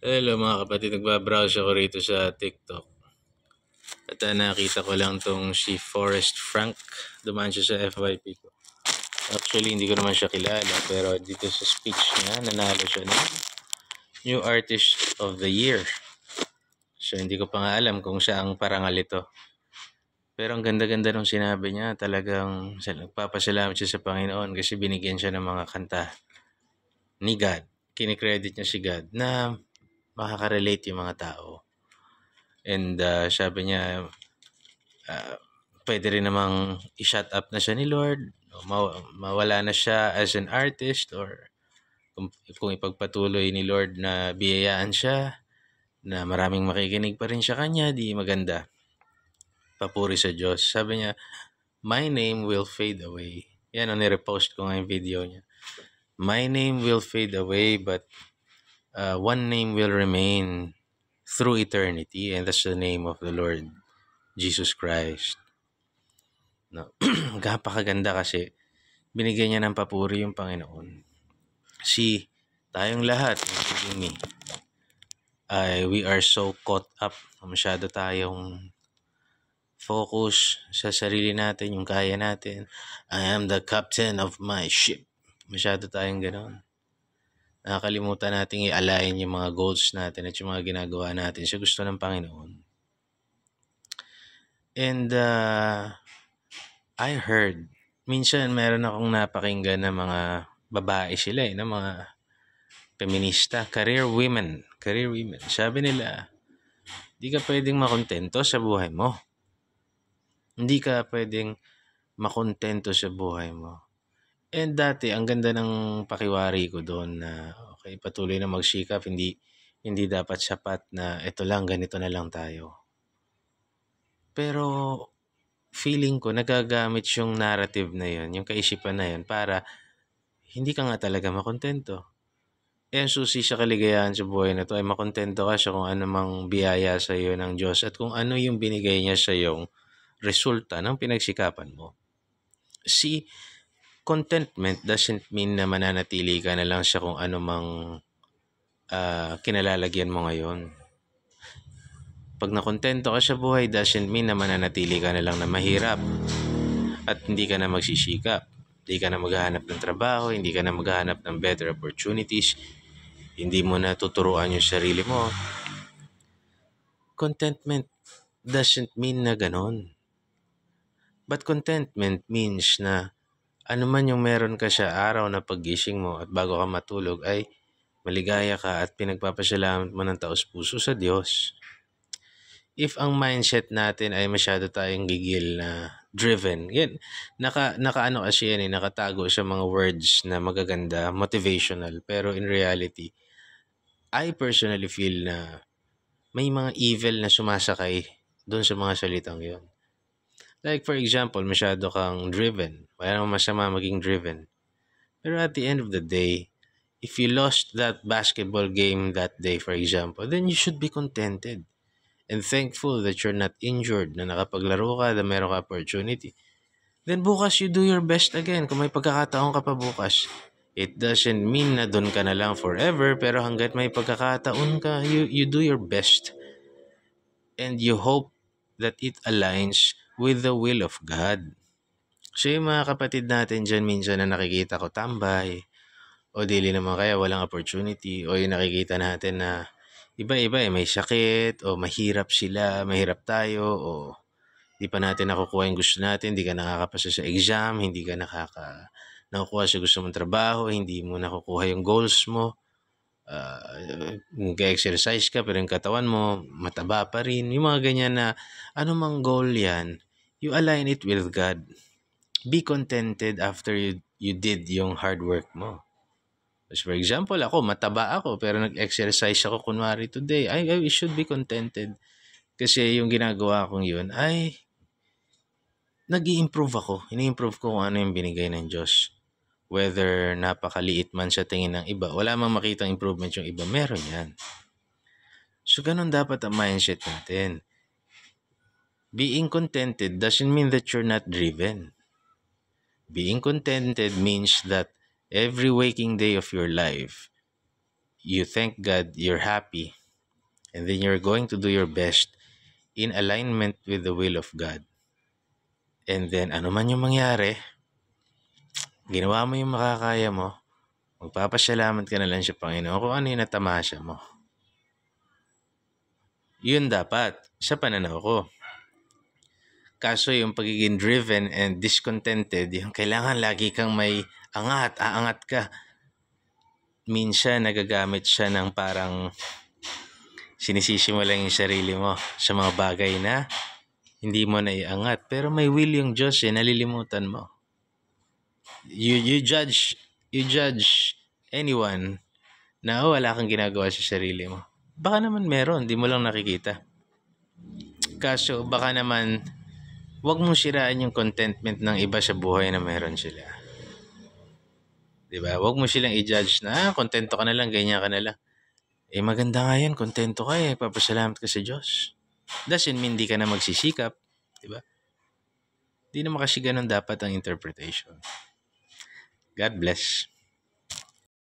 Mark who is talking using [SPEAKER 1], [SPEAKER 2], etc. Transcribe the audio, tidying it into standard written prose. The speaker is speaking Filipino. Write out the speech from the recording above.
[SPEAKER 1] Hello mga kapatid, nagbabrowse ako rito sa TikTok. At nakita ko lang tong si Forrest Frank. Dumaan siya sa FYP ko. Actually, hindi ko naman siya kilala. Pero dito sa speech niya, nanalo siya ng New Artist of the Year. So, hindi ko pa nga alam kung siya ang parangal ito. Pero ang ganda-ganda nung sinabi niya. Talagang nagpapasalamat siya sa Panginoon kasi binigyan siya ng mga kanta ni God. Kinikredit niya si God na makaka-relate yung mga tao. And sabi niya, pwede rin namang i-shut up na siya ni Lord, mawala na siya as an artist, or kung ipagpatuloy ni Lord na biyayaan siya, na maraming makikinig pa rin siya kanya, di maganda. Papuri sa Diyos. Sabi niya, my name will fade away. Yan, nirepost ko nga yung video niya. My name will fade away, but one name will remain through eternity, and that's the name of the Lord Jesus Christ. No. Napakaganda kasi binigyan niya ng papuri yung Panginoon. Tayong lahat, including me, we are so caught up. Masyado tayong focus sa sarili natin, yung kaya natin. I am the captain of my ship. Masyado tayong ganoon. Nakakalimutan natin i-align yung mga goals natin at yung mga ginagawa natin sa gusto ng Panginoon. And I heard, minsan meron akong napakinggan na mga babae sila na mga feminista, career women. Sabi nila, di ka pwedeng makontento sa buhay mo. Hindi ka pwedeng makontento sa buhay mo. And dati, ang ganda ng pakiwari ko doon na okay, patuloy na magsikap, hindi dapat sapat na ito lang, ganito na lang tayo. Pero feeling ko nagagamit yung narrative na yun, yung kaisipan na yun, para hindi ka nga talaga makontento. Ang susi sa kaligayahan sa buhay na to ay makontento ka sa kung ano mang biyaya sa iyo ng Diyos at kung ano yung binigay niya sa iyong resulta ng pinagsikapan mo. Contentment doesn't mean na mananatili ka na lang sa kung ano mang kinalalagyan mo ngayon. Pag nakontento ka sa buhay, doesn't mean na mananatili ka na lang na mahirap at hindi ka na magsisikap. Hindi ka na maghahanap ng trabaho, hindi ka na maghahanap ng better opportunities, hindi mo na tuturuan yung sarili mo. Contentment doesn't mean na ganon. But contentment means na ano man yung meron ka sa araw na paggising mo at bago ka matulog ay maligaya ka at pinagpapasalamat mo ng taos-puso sa Diyos. If ang mindset natin ay masyado tayong gigil na driven, yan, nakaano kasi yan nakatago sa mga words na magaganda, motivational, pero in reality, I personally feel na may mga evil na sumasakay doon sa mga salitang yon. Like for example, masyado kang driven. Wala namang masama maging driven. Pero at the end of the day, if you lost that basketball game that day, for example, then you should be contented and thankful that you're not injured, na nakapaglaro ka, na meron ka opportunity. Then bukas you do your best again. Kung may pagkakataon ka pa bukas, it doesn't mean na doon ka na lang forever, pero hanggat may pagkakataon ka, you do your best. And you hope that it aligns with the will of God. So yung mga kapatid natin dyan minsan na nakikita ko tambay, o dili naman kaya walang opportunity, o yung nakikita natin na iba-iba may sakit, o mahirap sila, mahirap tayo, o di pa natin nakukuha yung gusto natin, hindi ka nakakapasa sa exam, hindi ka nakukuha sa gusto mong trabaho, hindi mo nakukuha yung goals mo, nag-exercise ka pero yung katawan mo mataba pa rin, yung mga ganyan na anumang goal yan, you align it with God. Be contented after you did yung hard work mo. As for example, ako, mataba ako pero nag-exercise ako kunwari today, I should be contented kasi yung ginagawa kong yun ay nag-i-improve ako. Ini-improve ko kung ano yung binigay ng Diyos. Whether napakaliit man sa tingin ng iba, wala mang makitang improvement yung iba, meron yan. So, ganun dapat ang mindset natin. Being contented doesn't mean that you're not driven. Being contented means that every waking day of your life, you thank God, you're happy, and then you're going to do your best in alignment with the will of God. And then ano man yung mangyari, ginawa mo yung makakaya mo, magpapasalamat ka na lang sa Panginoon kung ano yung natamasya mo. Yun dapat, sa pananaw ko. Kaso yung pagiging driven and discontented, yung kailangan lagi kang may aangat ka. Minsan nagagamit siya ng parang sinisisi mo lang yung sarili mo sa mga bagay na hindi mo na iangat. Pero may will yung Diyos nalilimutan mo. You judge anyone na wala kang ginagawa sa sarili mo. Baka naman meron, di mo lang nakikita. Kaso baka naman huwag mong sirain yung contentment ng iba sa buhay na meron sila. Diba? Huwag mo silang i-judge na, kontento ka na lang, ganyan ka na lang. Maganda nga yan, kontento ka papasalamat ka sa Diyos. Doesn't mean di ka na magsisikap. Diba? Di naman kasi ganun dapat ang interpretation. God bless.